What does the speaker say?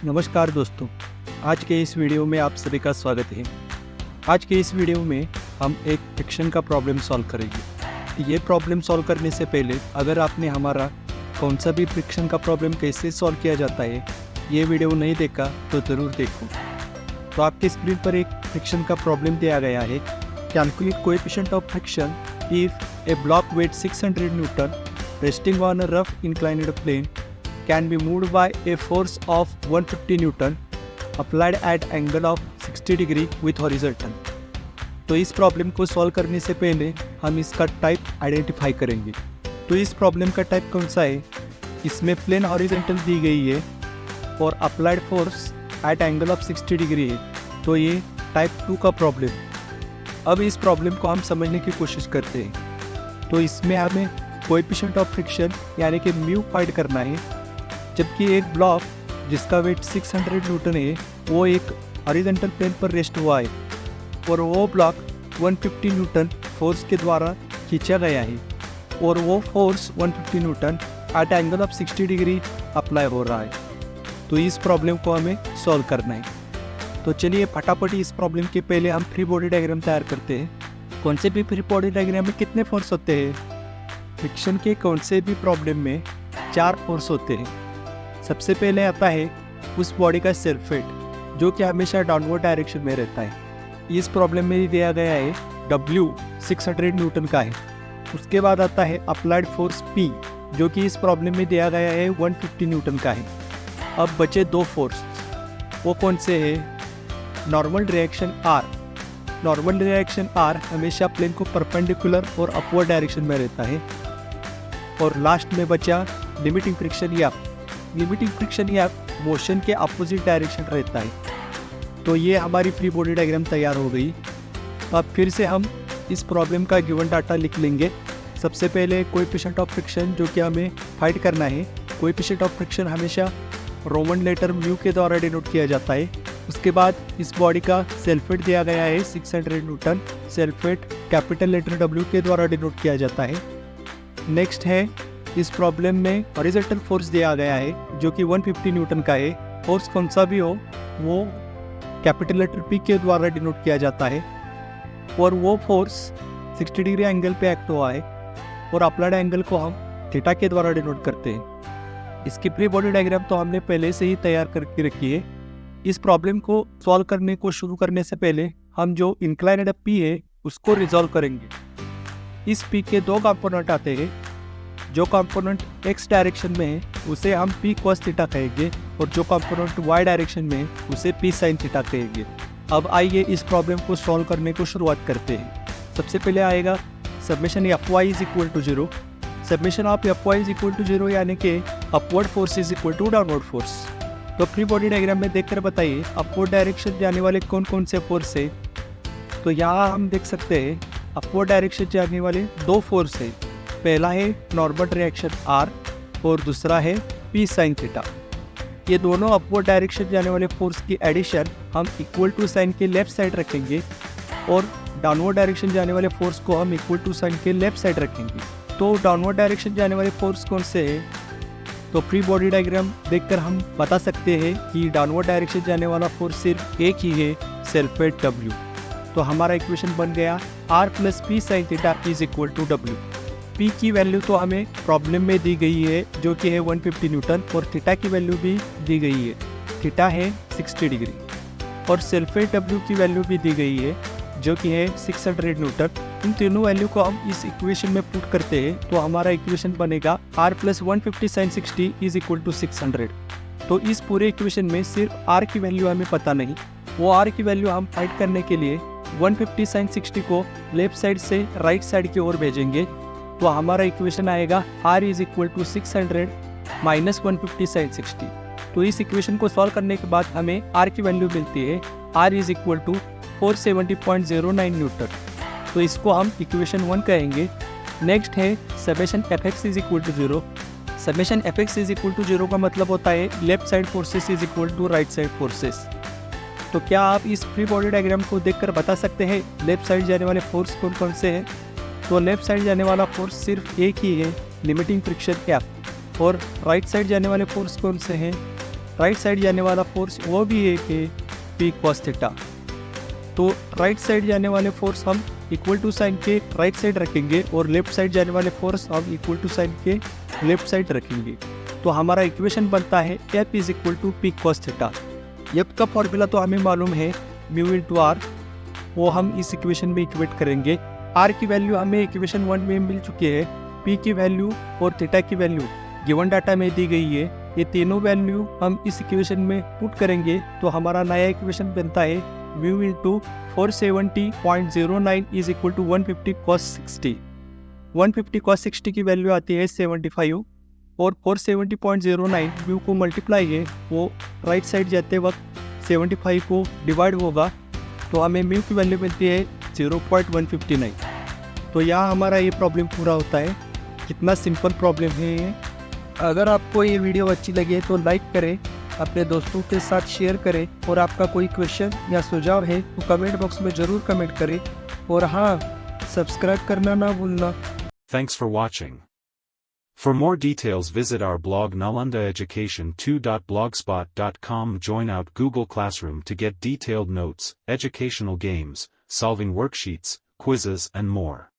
नमस्कार दोस्तों, आज के इस वीडियो में आप सभी का स्वागत है। आज के इस वीडियो में हम एक फ्रिक्शन का प्रॉब्लम सॉल्व करेंगे। ये प्रॉब्लम सॉल्व करने से पहले अगर आपने हमारा कौन सा भी फ्रिक्शन का प्रॉब्लम कैसे सॉल्व किया जाता है ये वीडियो नहीं देखा तो ज़रूर देखो। तो आपके स्क्रीन पर एक फ्रिक्शन का प्रॉब्लम दिया गया है। Calculate coefficient of friction if a block weight 600 newton resting on a rough inclined plane can be moved by a force of 150 Newton applied at angle of 60 degree with horizontal। तो इस problem को solve करने से पहले हम इसका type identify करेंगे। तो इस प्रॉब्लम का टाइप कौन सा है? इसमें प्लेन हॉरिजॉन्टल दी गई है और applied force at angle of 60 degree है। तो ये टाइप 2 का प्रॉब्लम। अब इस प्रॉब्लम को हम समझने की कोशिश करते हैं। तो इसमें हमें कोएफिशिएंट ऑफ फ्रिक्शन यानी कि म्यू फाइंड करना है, जबकि एक ब्लॉक जिसका वेट 600 न्यूटन है वो एक हॉरिजॉन्टल प्लेन पर रेस्ट हुआ है और वो ब्लॉक 150 न्यूटन फोर्स के द्वारा खींचा गया है और वो force 150 newton at angle of 60 degree apply हो रहा है। तो इस प्रॉब्लम को हमें सॉल्व करना है। तो चलिए फटाफट इस प्रॉब्लम के पहले हम फ्री बॉडी डायग्राम तैयार करते हैं। कौन से भी फ्री बॉडी डायग्राम में कितने फोर्स होते हैं? फ्रिक्शन के कौन से भी प्रॉब्लम में 4 फोर्स होते हैं। सबसे पहले आता है उस बॉडी का सेल्फ वेट जो कि हमेशा डाउनवर्ड डायरेक्शन में रहता है। इस प्रॉब्लम में दिया गया है W 600 न्यूटन का है। उसके बाद आता है अप्लाइड फोर्स P जो कि इस प्रॉब्लम में दिया गया है 150 न्यूटन का है। अब बचे 2 फोर्स, वो कौन से है? Normal direction R। Normal direction R हमेशा प्लेन को परपेंडिकुलर और अपवर्ड डायरेक्शन में रहता है। और लास्ट में बचा limiting friction F। Limiting friction F motion के अपोजिट डायरेक्शन रहता है। तो ये हमारी फ्री बॉडी डायग्राम तैयार हो गई। अब फिर से हम इस प्रॉब्लम का गिवन डाटा लिख लेंगे। सबसे पहले कोएफिशिएंट ऑफ फ्रिक्शन जो कि हमें फाइंड करना है। कोएफिशिएंट ऑफ फ्रिक्शन हमेशा रोमन लेटर म्यू के द्वारा डिनोट किया जाता है। उसके बाद इस बॉडी का सेल्फ वेट दिया गया है 600 newton. Self weight capital letter W के द्वारा डिनोट किया जाता है। नेक्स्ट है इस प्रॉब्लम में हॉरिजॉन्टल फोर्स दिया गया है जो कि 150 न्यूटन का है। फोर्स कौन सा भी हो वो कैपिटल लेटर P के द्वारा डिनोट किया जाता है और वो फोर्स 60 डिग्री एंगल पे एक्ट हुआ है और अप्लाइड एंगल को हम थीटा के द्वारा डिनोट करते हैं। इसकी फ्री बॉडी डायग्राम तो हमने पहले से ही तैयार करके रखी है। इस प्रॉब्लम को सॉल्व करने को शुरू करने से पहले हम जो इंक्लाइंड P है उसको रिजॉल्व करेंगे। इस P के 2 कंपोनेंट आते हैं। जो कंपोनेंट x डायरेक्शन में है उसे हम P cos थीटा कहेंगे और जो कंपोनेंट y डायरेक्शन में है उसे P sin थीटा कहेंगे। अब आइए इस प्रॉब्लम को सॉल्व करने को शुरुआत करते हैं। सबसे पहले आएगा summation Fy is equal to 0। Summation of Fy is equal to 0 यानी कि upward force is equal to downward force. तो फ्री बॉडी डायग्राम में देखकर बताइए अपवर्ड डायरेक्शन जाने वाले कौन कौन से फोर्स है। तो यहाँ हम देख सकते हैं अपवर्ड डायरेक्शन जाने वाले 2 फोर्स है। पहला है नॉर्मल डायरेक्शन R और दूसरा है P sin थीटा। ये दोनों अपवर्ड डायरेक्शन जाने वाले फोर्स की एडिशन हम इक्वल टू साइन के लेफ्ट साइड रखेंगे और डाउनवर्ड डायरेक्शन जाने वाले फोर्स को हम इक्वल टू साइन के लेफ्ट साइड रखेंगे। तो डाउनवर्ड डायरेक्शन जाने वाले फोर्स कौन से है? तो फ्री बॉडी डायग्राम देखकर हम बता सकते हैं कि डाउनवर्ड डायरेक्शन जाने वाला फोर्स सिर्फ एक ही है, सेल्फ वेट W। तो हमारा इक्वेशन बन गया R plus P sin theta is equal to W। P की वैल्यू तो हमें प्रॉब्लम में दी गई है जो कि है 150 न्यूटन और थीटा की वैल्यू भी दी गई है। थीटा है 60 डिग्री और सेल्फ वेट W की वैल्यू भी दी गई है जो कि है 600 न्यूटन। इन तीनों वैल्यू को हम इस इक्वेशन में पुट करते हैं तो हमारा इक्वेशन बनेगा R plus 150 sin 60 is equal to 600। तो इस पूरे इक्वेशन में सिर्फ R की वैल्यू हमें पता नहीं, वो R की वैल्यू हम फाइंड करने के लिए 150 sin 60 को लेफ्ट साइड से राइट साइड की ओर भेजेंगे। तो हमारा इक्वेशन आएगा R is equal to 600 minus 150 sin 60। तो इस इक्वेशन को सॉल्व करने के बाद हमें R की वैल्यू मिलती है R is equal to 470.09 newton. तो इसको हम इक्वेशन 1 कहेंगे। नेक्स्ट है summation Fx is equal to 0। समेशन Fx इज इक्वल टू 0 का मतलब होता है left side forces is equal to right side forces. तो क्या आप इस फ्री बॉडी डायग्राम को देखकर बता सकते हैं लेफ्ट साइड जाने वाले फोर्स कौन कौन से हैं? तो लेफ्ट साइड जाने वाला फोर्स सिर्फ एक ही है, लिमिटिंग फ्रिक्शन F। और राइट साइड जाने वाले फोर्स कौन से हैं? राइट साइड जाने वाला फोर्स वो भी एक है पी कॉस थीटा। तो राइट साइड जाने वाले फोर्स हम इक्वल टू साइन के राइट साइड रखेंगे और लेफ्ट साइड जाने वाले फोर्स हम इक्वल टू साइन के लेफ्ट साइड रखेंगे। तो हमारा इक्वेशन बनता है F is equal to P cos theta. F का फॉर्मूला तो हमें मालूम है म्यू इंटू आर, वो हम इस इक्वेशन में इक्वेट करेंगे। आर की वैल्यू हमें इक्वेशन 1 में मिल चुकी है, पी की वैल्यू और थीटा की वैल्यू गिवन डाटा में दी गई है। ये तीनों वैल्यू हम इस इक्वेशन में पुट करेंगे तो हमारा नया इक्वेशन बनता है mu into 470.09 is equal to 150 cos 60। 150 cos 60 की वैल्यू आती है 75 और 470.09 म्यू को मल्टीप्लाई है वो राइट साइड जाते वक्त 75 को डिवाइड होगा तो हमें म्यू की वैल्यू मिलती है 0.159। तो यहाँ हमारा ये प्रॉब्लम पूरा होता है। कितना सिंपल प्रॉब्लम है ये। अगर आपको ये वीडियो अच्छी लगे तो लाइक करें, अपने दोस्तों के साथ शेयर करें और आपका कोई क्वेश्चन या सुझाव है तो कमेंट बॉक्स में ज़रूर कमेंट करें और हाँ, सब्सक्राइब करना ना भूलना। Thanks for watching. For more details visit our blog nalandaeducation2.blogspot.com. Join out Google Classroom to get detailed notes, educational games, solving worksheets, quizzes and more.